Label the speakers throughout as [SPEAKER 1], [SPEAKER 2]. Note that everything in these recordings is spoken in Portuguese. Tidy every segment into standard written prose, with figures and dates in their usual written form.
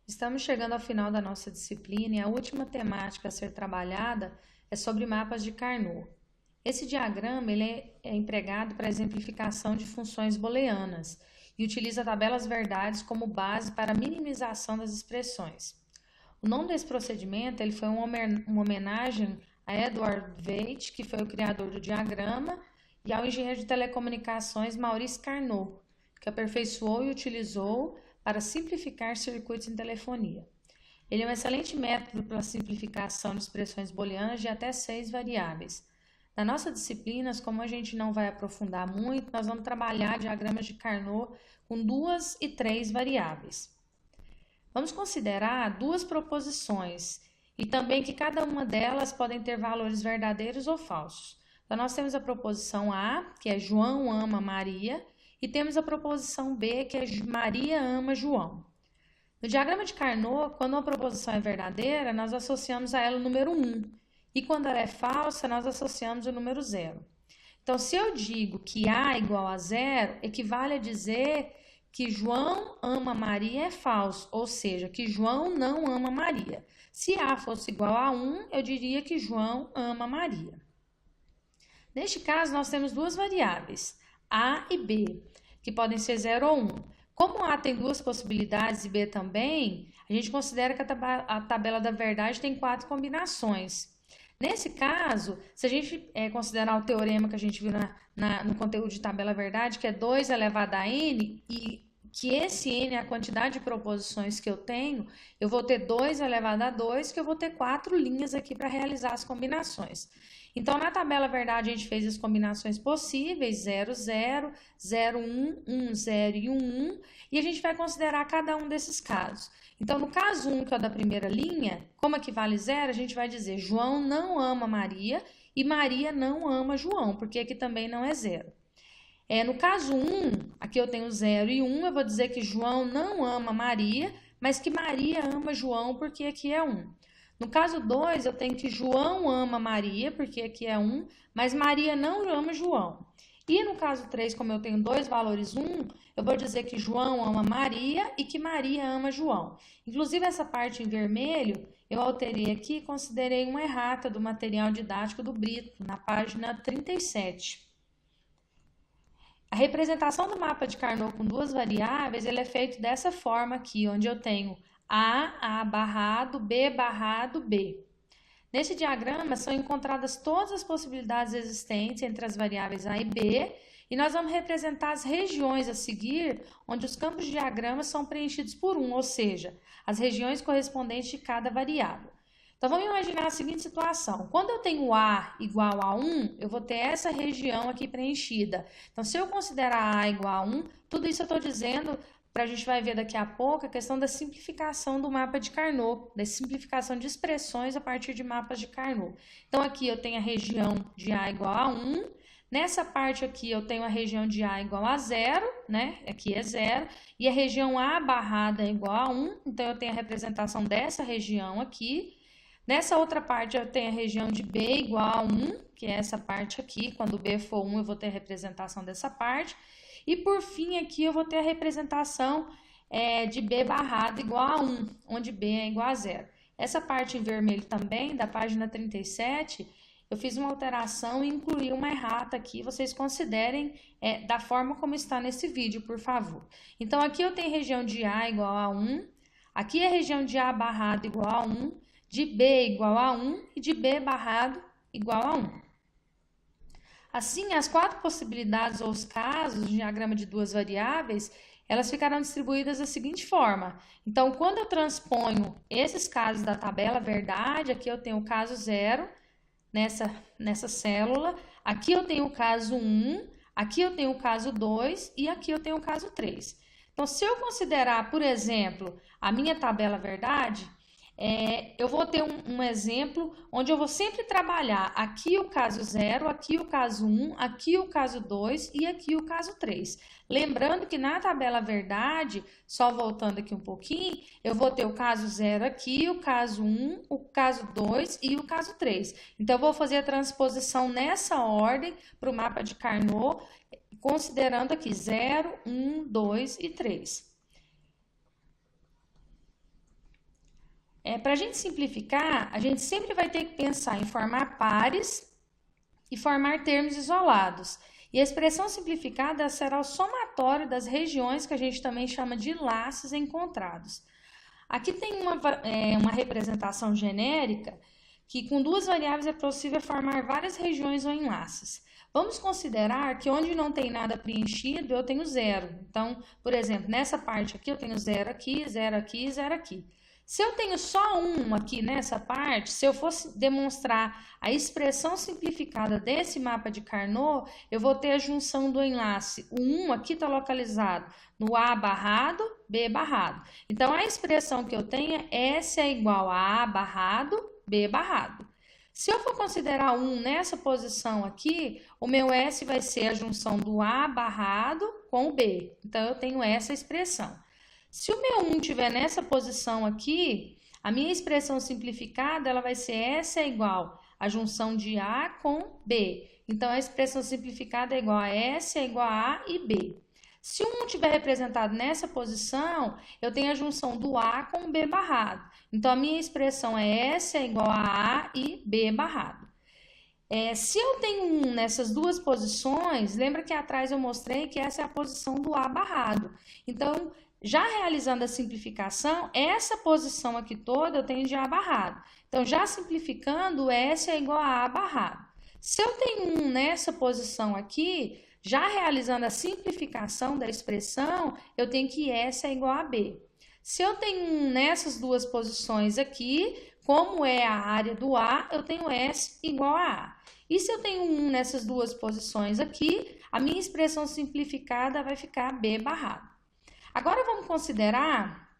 [SPEAKER 1] Estamos chegando ao final da nossa disciplina e a última temática a ser trabalhada é sobre mapas de Carnot. Esse diagrama é empregado para exemplificação de funções booleanas e utiliza tabelas verdades como base para a minimização das expressões. O nome desse procedimento foi uma homenagem a Edward Veitch, que foi o criador do diagrama, e ao engenheiro de telecomunicações Maurice Carnot, que aperfeiçoou e utilizou para simplificar circuitos em telefonia. Ele é um excelente método para a simplificação de expressões booleanas de até 6 variáveis. Na nossa disciplina, como a gente não vai aprofundar muito, nós vamos trabalhar diagramas de Carnot com 2 e 3 variáveis. Vamos considerar duas proposições e também que cada uma delas podem ter valores verdadeiros ou falsos. Então, nós temos a proposição A, que é João ama Maria, e temos a proposição B, que é Maria ama João. No diagrama de Carnot, quando uma proposição é verdadeira, nós associamos a ela o número 1. E quando ela é falsa, nós associamos o número 0. Então, se eu digo que A igual a 0, equivale a dizer que João ama Maria é falso, ou seja, que João não ama Maria. Se A fosse igual a 1, eu diria que João ama Maria. Neste caso, nós temos duas variáveis, A e B, que podem ser 0 ou 1. Como A tem duas possibilidades e B também, a gente considera que a tabela da verdade tem 4 combinações. Nesse caso, se a gente considerar o teorema que a gente viu no conteúdo de tabela verdade, que é 2 elevado a n, e que esse n é a quantidade de proposições que eu tenho, eu vou ter 2 elevado a 2, que eu vou ter 4 linhas aqui para realizar as combinações. Então, na tabela verdade, a gente fez as combinações possíveis, 0, 0, 0, 1, 1, 0 e 1, 1, e a gente vai considerar cada um desses casos. Então, no caso 1, que é o da primeira linha, como equivale 0, a gente vai dizer João não ama Maria e Maria não ama João, porque aqui também não é 0. No caso 1, aqui eu tenho 0 e 1, eu vou dizer que João não ama Maria, mas que Maria ama João, porque aqui é 1. No caso 2, eu tenho que João ama Maria, porque aqui é 1, mas Maria não ama João. E no caso 3, como eu tenho dois valores 1, eu vou dizer que João ama Maria e que Maria ama João. Inclusive, essa parte em vermelho, eu alterei aqui e considerei uma errata do material didático do Brito, na página 37. A representação do mapa de Carnot com duas variáveis, ele é feito dessa forma aqui, onde eu tenho A barrado, B barrado, B. Nesse diagrama são encontradas todas as possibilidades existentes entre as variáveis A e B, e nós vamos representar as regiões a seguir, onde os campos de diagrama são preenchidos por 1, ou seja, as regiões correspondentes de cada variável. Então, vamos imaginar a seguinte situação. Quando eu tenho A igual a 1, eu vou ter essa região aqui preenchida. Então, se eu considerar A igual a 1, tudo isso eu estou dizendo, a gente vai ver daqui a pouco, a questão da simplificação do mapa de Carnot, da simplificação de expressões a partir de mapas de Carnot. Então, aqui eu tenho a região de A igual a 1, nessa parte aqui eu tenho a região de A igual a 0, né? Aqui é 0, e a região A barrada é igual a 1, então eu tenho a representação dessa região aqui. Nessa outra parte eu tenho a região de B igual a 1, que é essa parte aqui, quando B for 1 eu vou ter a representação dessa parte. E por fim aqui eu vou ter a representação de B barrado igual a 1, onde B é igual a 0. Essa parte em vermelho também, da página 37, eu fiz uma alteração e incluí uma errata aqui, vocês considerem da forma como está nesse vídeo, por favor. Então aqui eu tenho região de A igual a 1, aqui é a região de A barrado igual a 1, de B igual a 1 e de B barrado igual a 1. Assim, as 4 possibilidades ou os casos de diagrama de duas variáveis, elas ficarão distribuídas da seguinte forma. Então, quando eu transponho esses casos da tabela verdade, aqui eu tenho o caso 0 nessa célula, aqui eu tenho o caso 1, aqui eu tenho o caso 2 e aqui eu tenho o caso 3. Então, se eu considerar, por exemplo, a minha tabela verdade, eu vou ter um exemplo onde eu vou sempre trabalhar aqui o caso 0, aqui o caso 1, aqui o caso 2 e aqui o caso 3. Lembrando que na tabela verdade, só voltando aqui um pouquinho, eu vou ter o caso 0 aqui, o caso 1, o caso 2 e o caso 3. Então, eu vou fazer a transposição nessa ordem para o mapa de Carnot, considerando aqui 0, 1, 2 e 3. Para a gente simplificar, a gente sempre vai ter que pensar em formar pares e formar termos isolados. E a expressão simplificada será o somatório das regiões que a gente também chama de laços encontrados. Aqui tem uma representação genérica que com duas variáveis é possível formar várias regiões ou enlaces. Vamos considerar que onde não tem nada preenchido, eu tenho zero. Então, por exemplo, nessa parte aqui eu tenho zero aqui, zero aqui, zero aqui. Se eu tenho só um aqui nessa parte, se eu fosse demonstrar a expressão simplificada desse mapa de Carnot, eu vou ter a junção do enlace. O 1 aqui está localizado no A barrado, B barrado. Então, a expressão que eu tenho é S é igual a A barrado, B barrado. Se eu for considerar 1 nessa posição aqui, o meu S vai ser a junção do A barrado com o B. Então, eu tenho essa expressão. Se o meu 1 estiver nessa posição aqui, a minha expressão simplificada ela vai ser S é igual a junção de A com B. Então, a expressão simplificada é igual a S é igual a A e B. Se o 1 estiver representado nessa posição, eu tenho a junção do A com o B barrado. Então, a minha expressão é S é igual a A e B barrado. Se eu tenho 1 nessas duas posições, lembra que atrás eu mostrei que essa é a posição do A barrado. Então, já realizando a simplificação, essa posição aqui toda eu tenho de A barrado. Então, já simplificando, S é igual a A barrado. Se eu tenho 1 nessa posição aqui, já realizando a simplificação da expressão, eu tenho que S é igual a B. Se eu tenho 1 nessas duas posições aqui, como é a área do A, eu tenho S igual a A. E se eu tenho 1 nessas duas posições aqui, a minha expressão simplificada vai ficar B barrado. Agora, vamos considerar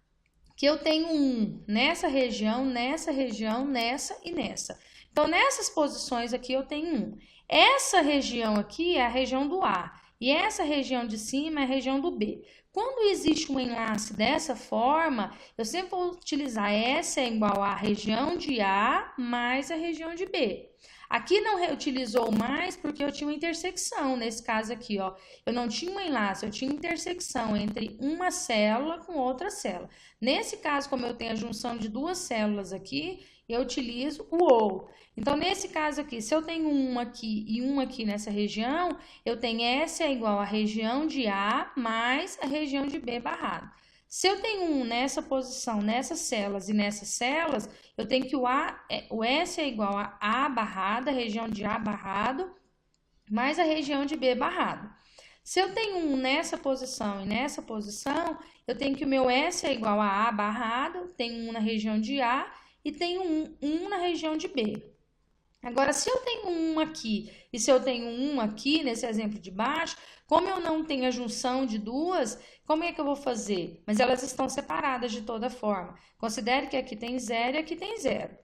[SPEAKER 1] que eu tenho 1 nessa região, nessa e nessa. Então, nessas posições aqui eu tenho 1. Essa região aqui é a região do A e essa região de cima é a região do B. Quando existe um enlace dessa forma, eu sempre vou utilizar S é igual a região de A mais a região de B. Aqui não reutilizou mais porque eu tinha uma intersecção, nesse caso aqui, ó. Eu não tinha um enlace, eu tinha intersecção entre uma célula com outra célula. Nesse caso, como eu tenho a junção de duas células aqui, eu utilizo o OU. Então, nesse caso aqui, se eu tenho um aqui e um aqui nessa região, eu tenho S é igual a região de A mais a região de B barrado. Se eu tenho um nessa posição, nessas células e nessas células, eu tenho que o S é igual a A barrado, a região de A barrado, mais a região de B barrado. Se eu tenho um nessa posição e nessa posição, eu tenho que o meu S é igual a A barrado, tenho um na região de A e tenho um na região de B. Agora, se eu tenho um aqui e se eu tenho um aqui, nesse exemplo de baixo, como eu não tenho a junção de duas, como é que eu vou fazer? Mas elas estão separadas de toda forma. Considere que aqui tem 0 e aqui tem 0.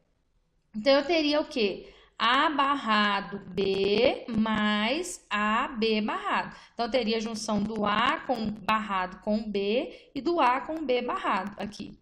[SPEAKER 1] Então, eu teria o quê? A barrado B mais AB barrado. Então, eu teria a junção do A com barrado com B e do A com B barrado aqui.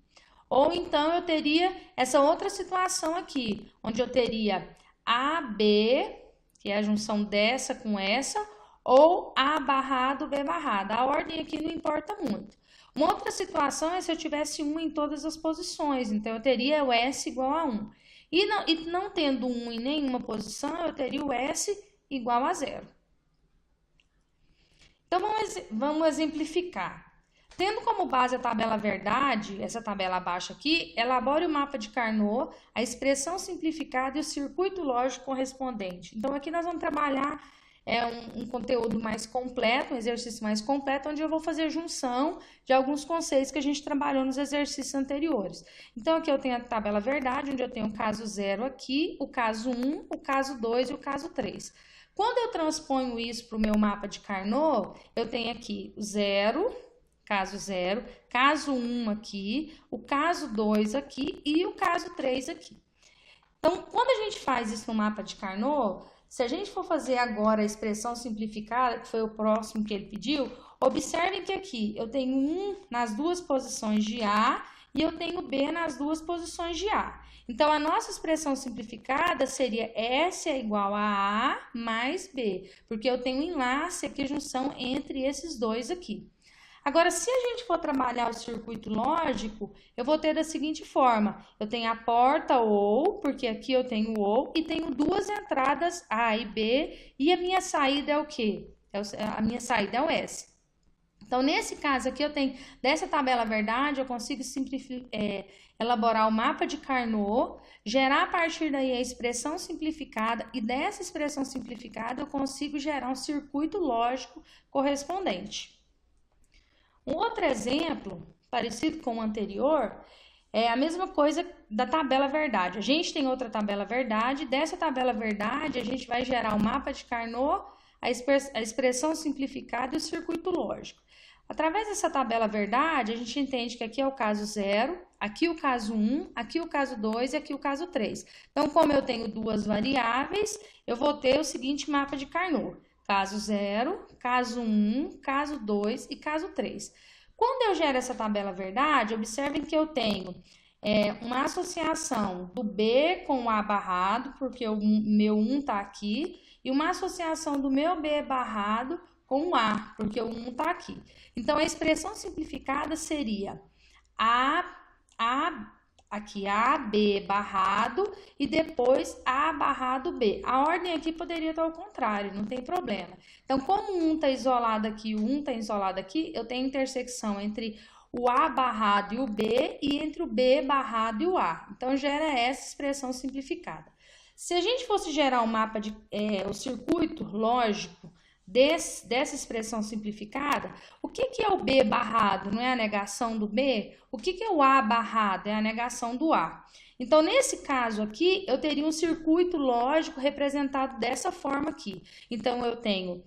[SPEAKER 1] Ou então, eu teria essa outra situação aqui, onde eu teria AB, que é a junção dessa com essa, ou A barrado, B barrado. A ordem aqui não importa muito. Uma outra situação é se eu tivesse 1 em todas as posições. Então, eu teria o S igual a 1. E não tendo 1 em nenhuma posição, eu teria o S igual a 0. Então, vamos exemplificar. Tendo como base a tabela verdade, essa tabela abaixo aqui, elabore o mapa de Carnot, a expressão simplificada e o circuito lógico correspondente. Então, aqui nós vamos trabalhar um conteúdo mais completo, um exercício mais completo, onde eu vou fazer junção de alguns conceitos que a gente trabalhou nos exercícios anteriores. Então, aqui eu tenho a tabela verdade, onde eu tenho o caso 0 aqui, o caso 1, o caso 2 e o caso 3. Quando eu transponho isso para o meu mapa de Carnot, eu tenho aqui o 0, caso 0, caso 1 aqui, o caso 2 aqui e o caso 3 aqui. Então, quando a gente faz isso no mapa de Carnot, se a gente for fazer agora a expressão simplificada, que foi o próximo que ele pediu, observem que aqui eu tenho 1 nas duas posições de A e eu tenho B nas duas posições de A. Então, a nossa expressão simplificada seria S é igual a A mais B, porque eu tenho um enlace aqui, junção entre esses dois aqui. Agora, se a gente for trabalhar o circuito lógico, eu vou ter da seguinte forma. Eu tenho a porta OU, porque aqui eu tenho OU, e tenho duas entradas A e B, e a minha saída é o quê? A minha saída é o S. Então, nesse caso aqui, eu tenho, dessa tabela verdade, eu consigo elaborar o mapa de Carnot, gerar a partir daí a expressão simplificada, e dessa expressão simplificada eu consigo gerar um circuito lógico correspondente. Um outro exemplo, parecido com o anterior, é a mesma coisa da tabela verdade. A gente tem outra tabela verdade, dessa tabela verdade a gente vai gerar o mapa de Carnot, a expressão simplificada e o circuito lógico. Através dessa tabela verdade, a gente entende que aqui é o caso 0, aqui o caso 1, aqui o caso 2 e aqui o caso 3. Então, como eu tenho duas variáveis, eu vou ter o seguinte mapa de Carnot. Caso 0, caso 1, caso 2 e caso 3. Quando eu gero essa tabela verdade, observem que eu tenho uma associação do B com o A barrado, porque o meu 1 está aqui, e uma associação do meu B barrado com o A, porque o 1 está aqui. Então, a expressão simplificada seria aqui A, B barrado e depois A barrado B. A ordem aqui poderia estar ao contrário, não tem problema. Então, como o 1 está isolado aqui e o 1 está isolado aqui, eu tenho intersecção entre o A barrado e o B e entre o B barrado e o A. Então, gera essa expressão simplificada. Se a gente fosse gerar um mapa o circuito lógico dessa expressão simplificada, o que é o B barrado? Não é a negação do B? O que é o A barrado? É a negação do A. Então, nesse caso aqui, eu teria um circuito lógico representado dessa forma aqui. Então, eu tenho...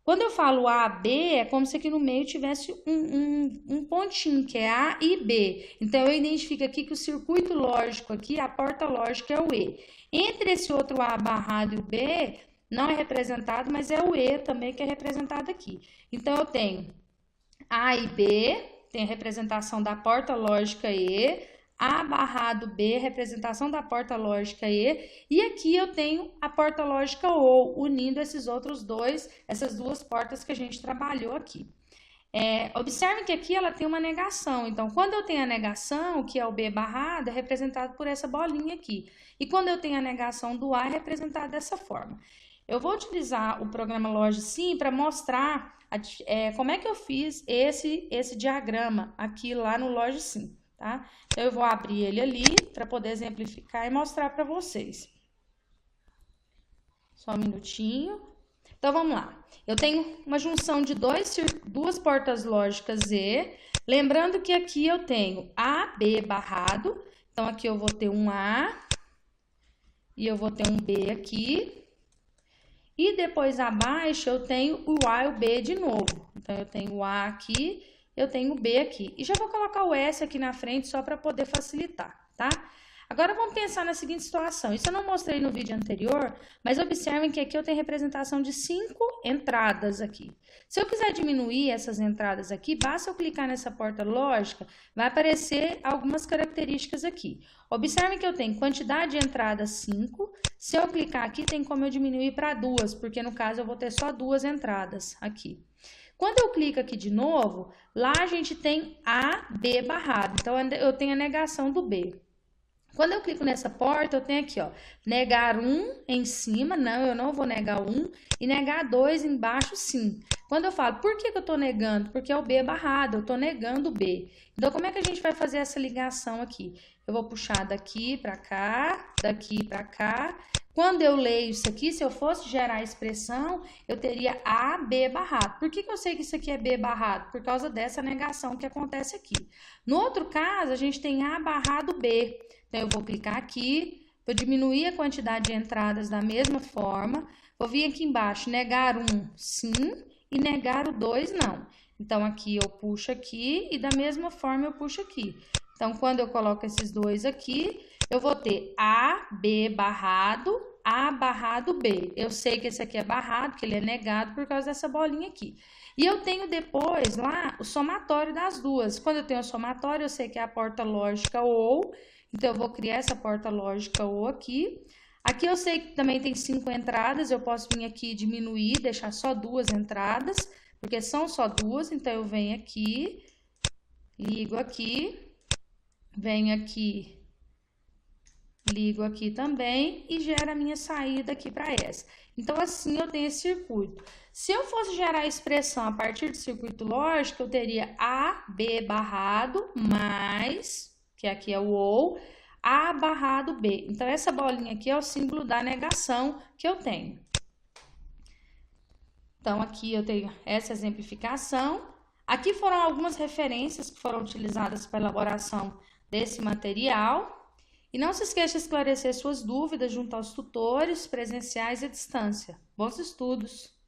[SPEAKER 1] Quando eu falo A, B, é como se aqui no meio tivesse um pontinho, que é A e B. Então, eu identifico aqui que o circuito lógico aqui, a porta lógica é o E. Entre esse outro A barrado e o B, não é representado, mas é o E também que é representado aqui. Então, eu tenho A e B, tem a representação da porta lógica E, A barrado B, representação da porta lógica E, e aqui eu tenho a porta lógica OU, unindo essas duas portas que a gente trabalhou aqui. Observem que aqui ela tem uma negação, então quando eu tenho a negação, que é o B barrado, é representado por essa bolinha aqui. E quando eu tenho a negação do A, é representado dessa forma. Eu vou utilizar o programa LogSim para mostrar como é que eu fiz esse diagrama aqui lá no LogSim, tá? Então, eu vou abrir ele ali para poder exemplificar e mostrar para vocês. Só um minutinho. Então, vamos lá. Eu tenho uma junção de duas portas lógicas E. Lembrando que aqui eu tenho A, B barrado. Então, aqui eu vou ter um A e eu vou ter um B aqui. E depois abaixo eu tenho o A e o B de novo. Então, eu tenho o A aqui, eu tenho o B aqui. E já vou colocar o S aqui na frente só para poder facilitar, tá? Agora, vamos pensar na seguinte situação. Isso eu não mostrei no vídeo anterior, mas observem que aqui eu tenho representação de 5 entradas aqui. Se eu quiser diminuir essas entradas aqui, basta eu clicar nessa porta lógica, vai aparecer algumas características aqui. Observem que eu tenho quantidade de entradas 5. Se eu clicar aqui, tem como eu diminuir para 2, porque no caso eu vou ter só 2 entradas aqui. Quando eu clico aqui de novo, lá a gente tem A, B barrado. Então, eu tenho a negação do B. Quando eu clico nessa porta, eu tenho aqui, ó, negar 1 em cima, não, eu não vou negar 1, e negar 2 embaixo, sim. Quando eu falo, por que eu tô negando? Porque é o B barrado, eu tô negando o B. Então, como é que a gente vai fazer essa ligação aqui? Eu vou puxar daqui para cá, daqui para cá. Quando eu leio isso aqui, se eu fosse gerar a expressão, eu teria A, B barrado. Por que eu sei que isso aqui é B barrado? Por causa dessa negação que acontece aqui. No outro caso, a gente tem A barrado B. Então, eu vou clicar aqui, vou diminuir a quantidade de entradas da mesma forma. Vou vir aqui embaixo, negar 1, sim, e negar o 2, não. Então, aqui eu puxo aqui e da mesma forma eu puxo aqui. Então, quando eu coloco esses dois aqui, eu vou ter A, B barrado, A barrado B. Eu sei que esse aqui é barrado, que ele é negado por causa dessa bolinha aqui. E eu tenho depois lá o somatório das duas. Quando eu tenho o somatório, eu sei que é a porta lógica OU. Então, eu vou criar essa porta lógica OU aqui. Aqui eu sei que também tem 5 entradas, eu posso vir aqui e diminuir, deixar só 2 entradas. porque são só duas, então eu venho aqui, ligo aqui, venho aqui, ligo aqui também e gera a minha saída aqui para essa. Então, assim eu tenho esse circuito. Se eu fosse gerar a expressão a partir do circuito lógico, eu teria AB barrado mais, que aqui é o ou, A barrado B. Então, essa bolinha aqui é o símbolo da negação que eu tenho. Então, aqui eu tenho essa exemplificação. Aqui foram algumas referências que foram utilizadas para a elaboração desse material. E não se esqueça de esclarecer suas dúvidas junto aos tutores presenciais e à distância. Bons estudos!